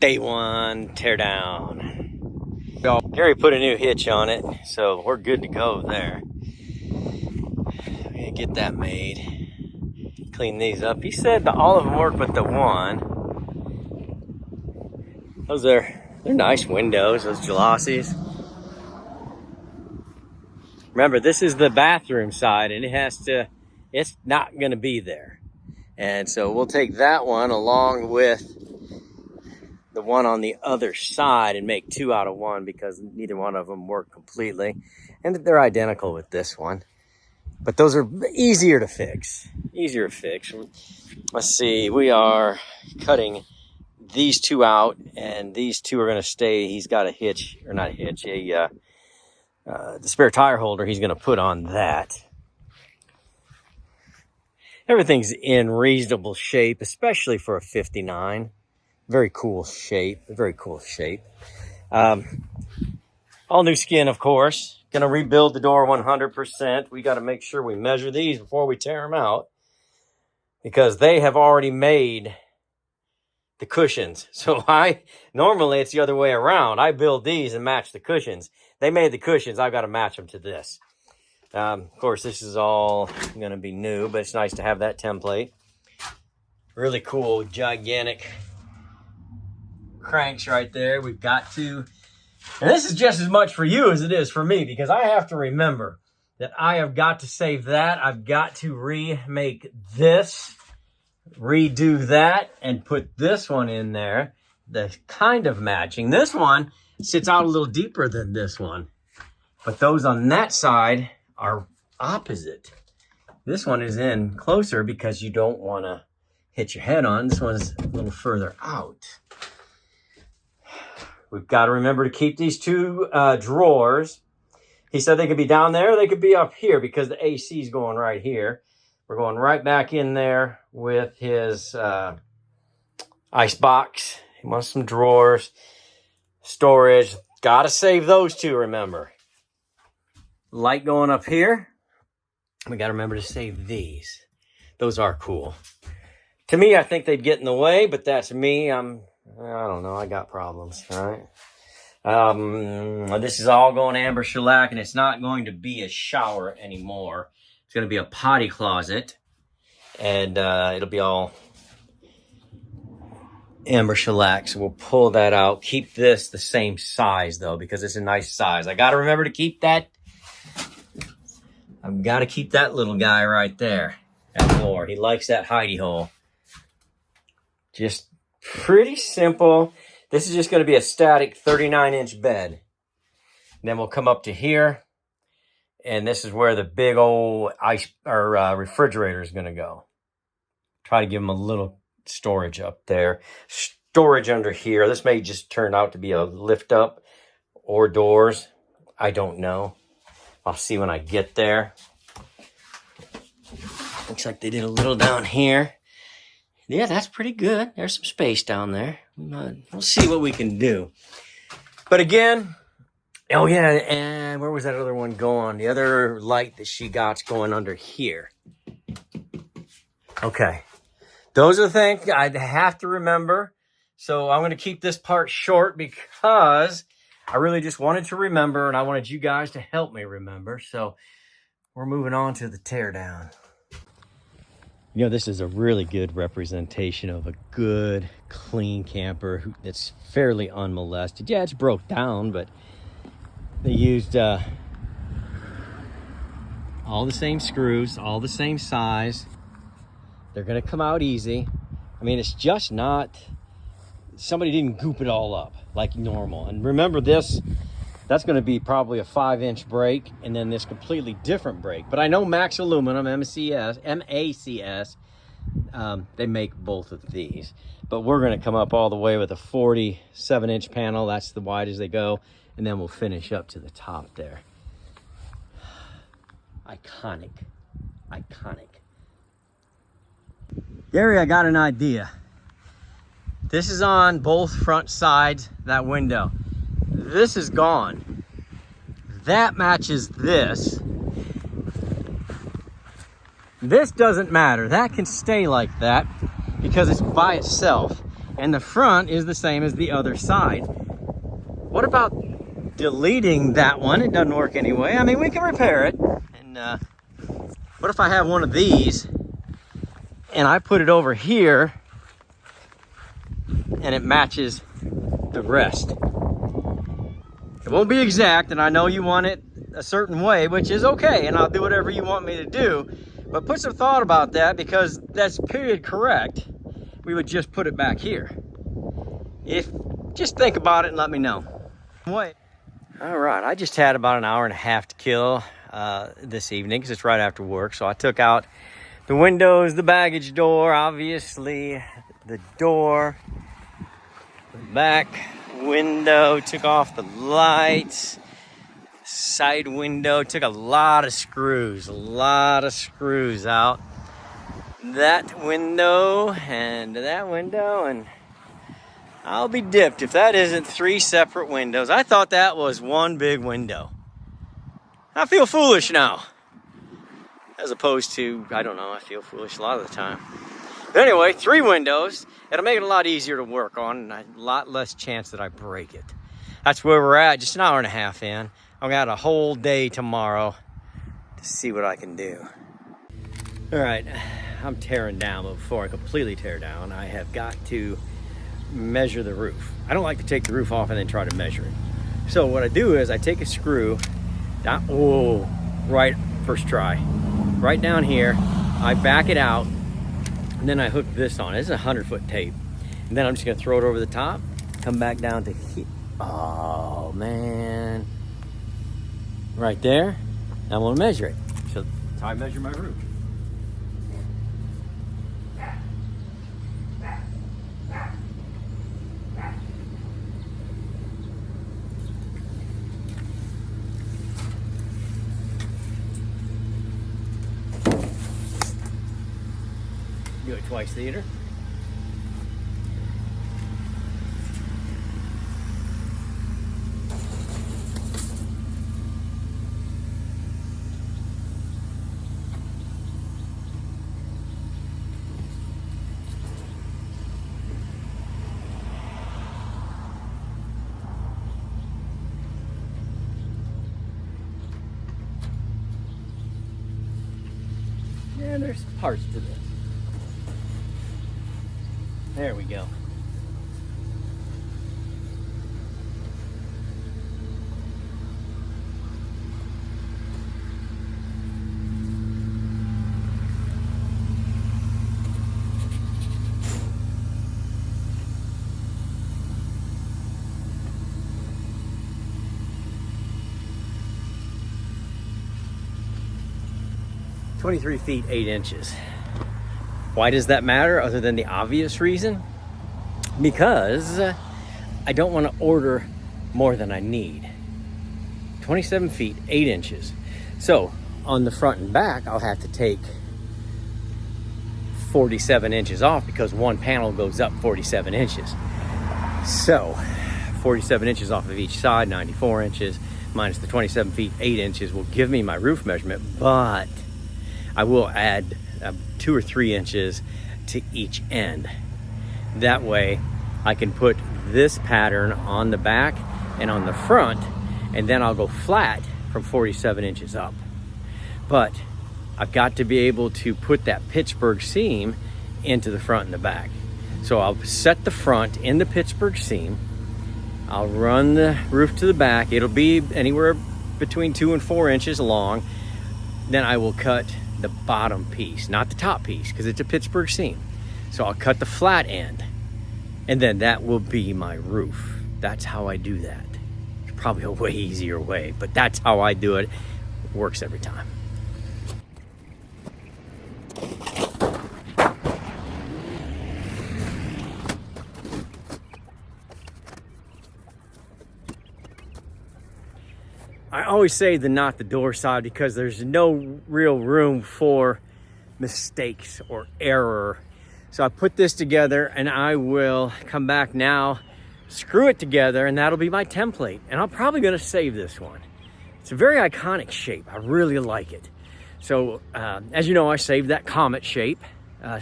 Day one, tear down. Gary put a new hitch on it, so we're good to go there. We're gonna get that made. Clean these up. He said all of them work but the one. They're nice windows, those glossies. Remember, this is the bathroom side, and it's not gonna be there. And so we'll take that one along with the one on the other side and make 2 out of 1 because neither one of them work completely. And they're identical with this one. But those are easier to fix. Let's see, we are cutting these 2 out, and these 2 are gonna stay. He's got a hitch, or not a hitch, the spare tire holder he's gonna put on that. Everything's in reasonable shape, especially for a 59. Very cool shape. All new skin, of course. Gonna rebuild the door 100%. We got to make sure we measure these before we tear them out, because they have already made the cushions. So normally it's the other way around. I build these and match the cushions. They made the cushions. I've got to match them to this. Of course, this is all going to be new, but it's nice to have that template. Really cool, gigantic cranks right there. We've got to, and this is just as much for you as it is for me, because I have to remember that I have got to save that. I've got to remake this, redo that, and put this one in there. The kind of matching. This one sits out a little deeper than this one, but those on that side are opposite. This one is in closer because you don't want to hit your head on. This one's a little further out. We've got to remember to keep these 2 drawers. He said they could be down there, they could be up here because the AC is going right here. We're going right back in there with his ice box. He wants some drawers, storage. Got to save those 2, remember. Light going up here. We got to remember to save these. Those are cool. To me, I think they'd get in the way, but that's me. I don't know. I got problems, all right? This is all going amber shellac, and it's not going to be a shower anymore. It's going to be a potty closet, and it'll be all amber shellac. So we'll pull that out. Keep this the same size, though, because it's a nice size. I got to remember to keep that. I've got to keep that little guy right there. That floor. He likes that hidey hole. Just pretty simple. This is just going to be a static 39-inch bed. And then we'll come up to here, and this is where the big old refrigerator is going to go. Try to give him a little storage up there. Storage under here. This may just turn out to be a lift up or doors. I don't know. I'll see when I get there. Looks like they did a little down here. Yeah, that's pretty good. There's some space down there. We'll see what we can do. But again, oh yeah, and where was that other one going? The other light that she got's going under here. Okay. Those are the things I have to remember. So I'm going to keep this part short because I really just wanted to remember, and I wanted you guys to help me remember. So we're moving on to the teardown. You know, this is a really good representation of a good, clean camper that's fairly unmolested. Yeah, it's broke down, but they used all the same screws, all the same size. They're going to come out easy. I mean, it's just not, somebody didn't goop it all up like normal. And remember this, that's going to be probably a 5-inch brake, and then this completely different brake. But I know Max Aluminum, MACS, they make both of these. But we're going to come up all the way with a 47-inch panel. That's the wide as they go. And then we'll finish up to the top there. Iconic. Gary, I got an idea. This is on both front sides, that window. This is gone. That matches this. This doesn't matter. That can stay like that because it's by itself. and the front is the same as the other side. What about deleting that one? It doesn't work anyway. I mean, we can repair it. And what if I have one of these and I put it over here and it matches the rest? It won't be exact, and I know you want it a certain way, which is okay, and I'll do whatever you want me to do. But put some thought about that, because that's period correct. We would just put it back here. Just think about it and let me know. Wait. All right, I just had about an hour and a half to kill this evening, because it's right after work. So I took out the windows, the baggage door, obviously, the door, the back window, took off the lights, side window, took a lot of screws out. That window, and I'll be dipped if that isn't 3 separate windows. I thought that was one big window. I feel foolish now. As opposed to, I don't know, I feel foolish a lot of the time. But anyway, 3 windows. It'll make it a lot easier to work on, and a lot less chance that I break it. That's where we're at, just an hour and a half in. I've got a whole day tomorrow to see what I can do. All right, I'm tearing down, but before I completely tear down, I have got to measure the roof. I don't like to take the roof off and then try to measure it. So what I do is I take a screw down, right, first try, right down here, I back it out, and then I hook this on. This is 100-foot tape. And then I'm just gonna throw it over the top, come back down to here. Oh man. Right there. I'm gonna measure it. So that's how I measure my roof. Do it twice theater. And there's parts to this. There we go. "23 feet 8 inches. Why does that matter, other than the obvious reason? Because I don't want to order more than I need. 27 feet 8 inches. So on the front and back, I'll have to take 47 inches off, because one panel goes up 47 inches. So 47 inches off of each side, 94 inches, minus the 27 feet 8 inches will give me my roof measurement, but I will add 2 or 3 inches to each end. That way I can put this pattern on the back and on the front, and then I'll go flat from 47 inches up. But I've got to be able to put that Pittsburgh seam into the front and the back. So I'll set the front in the Pittsburgh seam. I'll run the roof to the back. It'll be anywhere between 2 and 4 inches long. Then I will cut the bottom piece, not the top piece, because it's a Pittsburgh seam. So I'll cut the flat end, and then that will be my roof. That's how I do that. It's probably a way easier way, but that's how I do it. It works every time. I always say the not the door side, because there's no real room for mistakes or error. So I put this together, and I will come back now, screw it together, and that'll be my template. And I'm probably gonna save this one. It's a very iconic shape. I really like it. So as you know, I saved that comet shape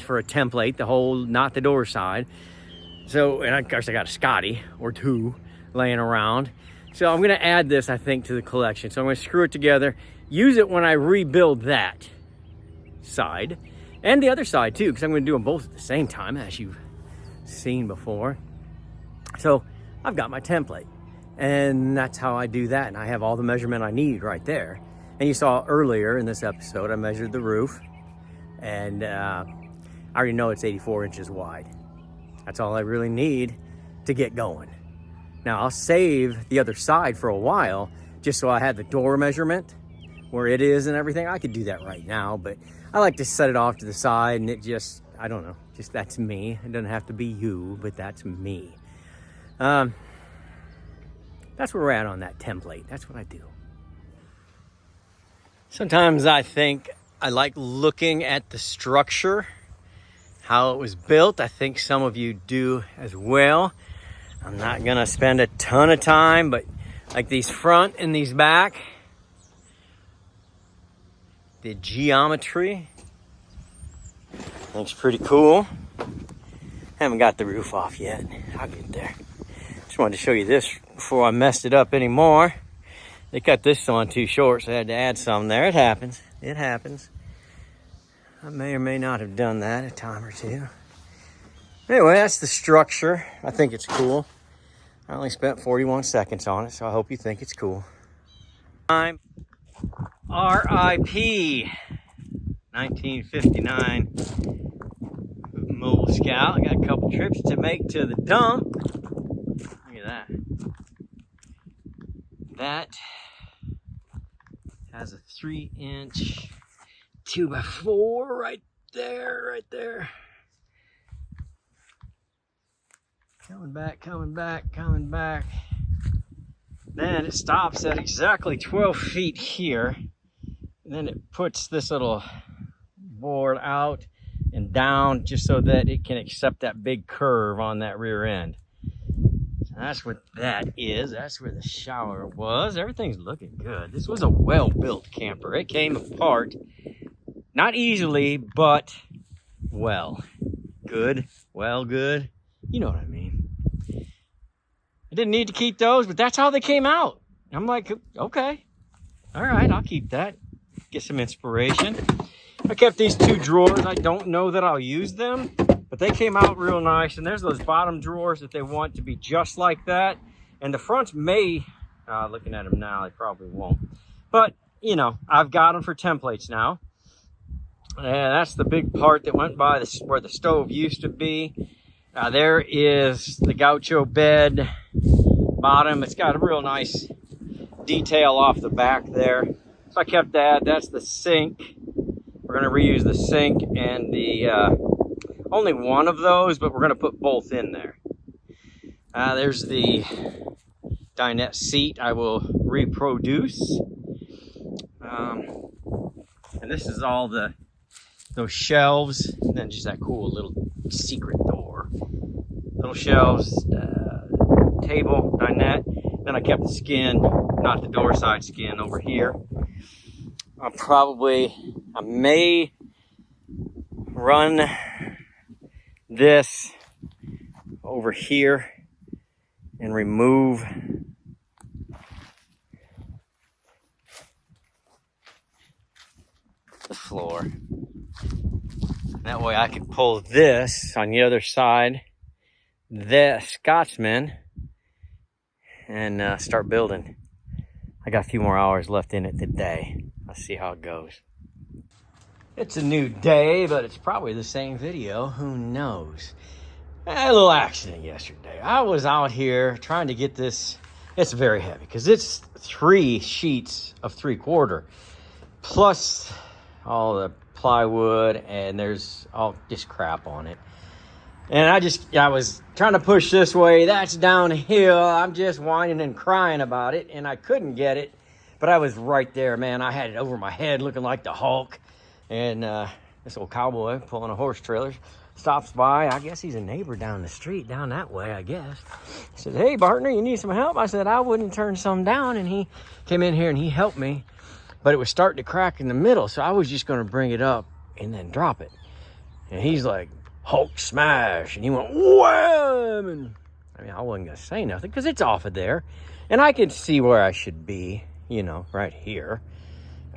for a template, the whole not the door side. So, and of course I got a Scotty or two laying around. So I'm gonna add this, I think, to the collection. So I'm gonna screw it together, use it when I rebuild that side and the other side too, because I'm gonna do them both at the same time, as you've seen before. So I've got my template, and that's how I do that. And I have all the measurement I need right there. And you saw earlier in this episode, I measured the roof, and I already know it's 84 inches wide. That's all I really need to get going. Now I'll save the other side for a while, just so I had the door measurement where it is and everything. I could do that right now, but I like to set it off to the side, and it just, I don't know, just that's me. It doesn't have to be you, but that's me. That's where we're at on that template. That's what I do. Sometimes I think I like looking at the structure, how it was built. I think some of you do as well. I'm not gonna spend a ton of time, but like these front and these back, the geometry looks pretty cool. Haven't got the roof off yet. I'll get there. Just wanted to show you this before I messed it up anymore. They cut this on too short, so I had to add some there. It happens. It happens. I may or may not have done that a time or two. Anyway, that's the structure. I think it's cool. I only spent 41 seconds on it, so I hope you think it's cool. I'm RIP 1959 Mobile Scout. I got a couple trips to make to the dump. Look at that. That has a 3-inch 2x4 right there, right there. Coming back, coming back, coming back. Then it stops at exactly 12 feet here. And then it puts this little board out and down just so that it can accept that big curve on that rear end. So that's what that is. That's where the shower was. Everything's looking good. This was a well-built camper. It came apart, not easily, but well. Good, well, good. You know what I mean. I didn't need to keep those, but that's how they came out. I'm like, okay, all right, I'll keep that. Get some inspiration. I kept these two drawers. I don't know that I'll use them, but they came out real nice. And there's those bottom drawers that they want to be just like that. And the fronts may, looking at them now, they probably won't. But, you know, I've got them for templates now. And that's the big part that went by where the stove used to be. There is the gaucho bed bottom. It's got a real nice detail off the back there. So I kept that. That's the sink. We're going to reuse the sink and the only one of those, but we're going to put both in there. There's the dinette seat I will reproduce. And this is all those shelves, and then just that cool little secret door. Little shelves, table, dinette. Then I kept the skin, not the door side skin, over here. I may run this over here and remove the floor. That way I can pull this on the other side, the Scotsman, and start building. I got a few more hours left in it today. Let's see how it goes. It's a new day, but it's probably the same video. Who knows? I had a little accident yesterday. I was out here trying to get this. It's very heavy because it's 3 sheets of 3/4 plus all the plywood, and there's all just crap on it. And I was trying to push this way. That's downhill. I'm just whining and crying about it, and I couldn't get it. But I was right there, man. I had it over my head looking like the Hulk. And this old cowboy pulling a horse trailer stops by. I guess he's a neighbor down the street, down that way, I guess. He said, "Hey, partner, you need some help?" I said, "I wouldn't turn some down." And he came in here and he helped me. But it was starting to crack in the middle, so I was just going to bring it up and then drop it. And he's like, Hulk smash. And he went, wham! And I mean, I wasn't going to say nothing because it's off of there. And I can see where I should be, you know, right here.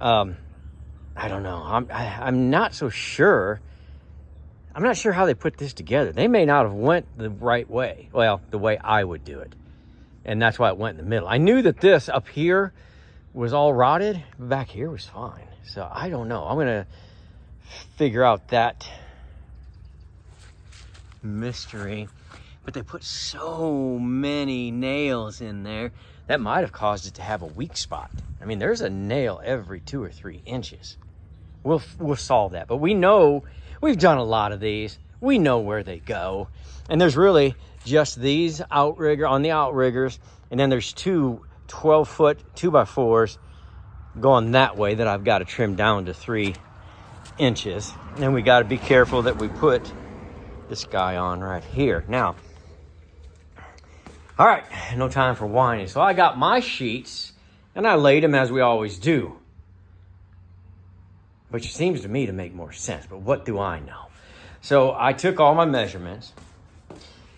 I don't know. I'm not so sure. I'm not sure how they put this together. They may not have went the right way. Well, the way I would do it. And that's why it went in the middle. I knew that this up here was all rotted. But back here was fine. So I don't know. I'm going to figure out that mystery. But they put so many nails in there. That might have caused it to have a weak spot. I mean, there's a nail every 2 or 3 inches. We'll solve that. But we know, we've done a lot of these. We know where they go. And there's really just these on the outriggers. And then there's 2 12-foot 2x4s going that way that I've got to trim down to 3 inches. And we got to be careful that we put this guy on right here. Now, all right, no time for whining. So I got my sheets and I laid them as we always do. Which seems to me to make more sense, but what do I know? So I took all my measurements.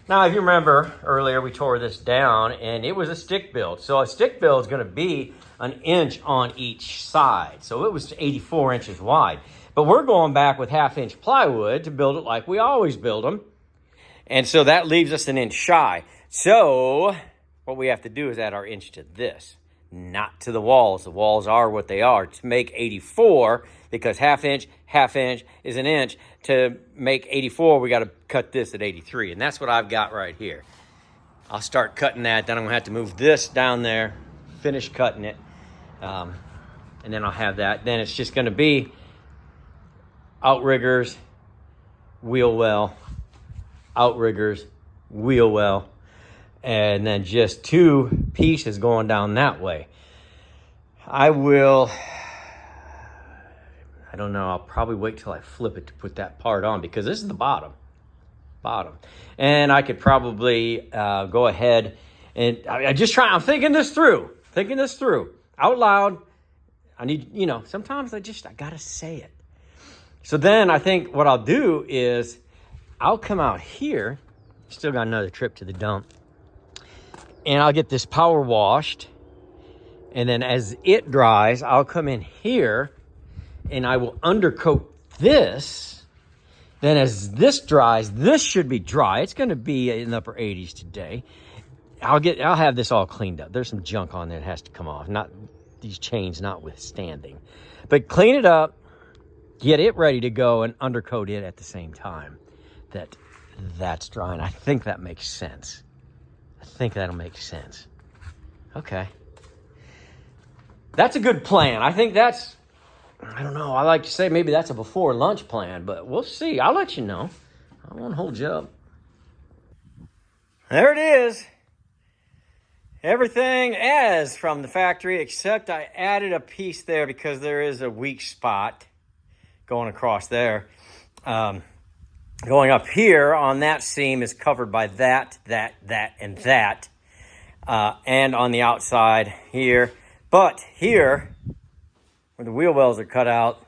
Now, if you remember earlier, we tore this down and it was a stick build. So a stick build is going to be 1 inch on each side. So it was 84 inches wide. But we're going back with 1/2 inch plywood to build it like we always build them. And so that leaves us 1 inch shy. So what we have to do is add our inch to this, not to the walls. The walls are what they are to make 84, because 1/2 inch is 1 inch. To make 84, we got to cut this at 83. And that's what I've got right here. I'll start cutting that. Then I'm going to have to move this down there, finish cutting it. And then I'll have that. Then it's just going to be outriggers, wheel well, outriggers, wheel well. And then just 2 pieces going down that way. I don't know, I'll probably wait till I flip it to put that part on, because this is the bottom. And I could probably go ahead and I'm thinking this through out loud. I need, sometimes I gotta say it. So then I think what I'll do is I'll come out here, still got another trip to the dump, and I'll get this power washed. And then as it dries, I'll come in here and I will undercoat this. Then as this dries, this should be dry. It's going to be in the upper 80s today. I'll have this all cleaned up. There's some junk on there that has to come off. Not these chains notwithstanding. But clean it up, get it ready to go, and undercoat it at the same time. That's drying. I think that makes sense. I think that'll make sense. Okay. That's a good plan. I think that's, I don't know, I like to say maybe that's a before lunch plan, but we'll see. I'll let you know. I won't hold you up. There it is. Everything as from the factory, except I added a piece there because there is a weak spot going across there. Going up here on that seam is covered by that, and that. And on the outside here. But here, where the wheel wells are cut out,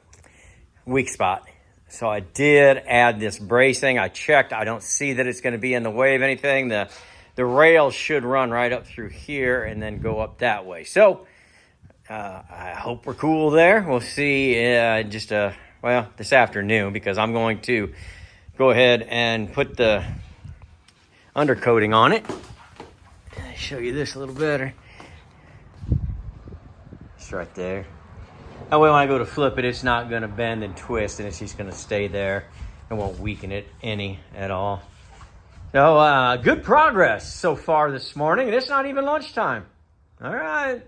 weak spot. So I did add this bracing. I checked. I don't see that it's going to be in the way of anything. The rails should run right up through here and then go up that way. So I hope we're cool there. We'll see this afternoon, because I'm going to go ahead and put the undercoating on it. I'll show you this a little better. It's right there. That way when I go to flip it, it's not going to bend and twist, and it's just going to stay there. It won't weaken it any at all. So good progress so far this morning, and it's not even lunchtime. All right.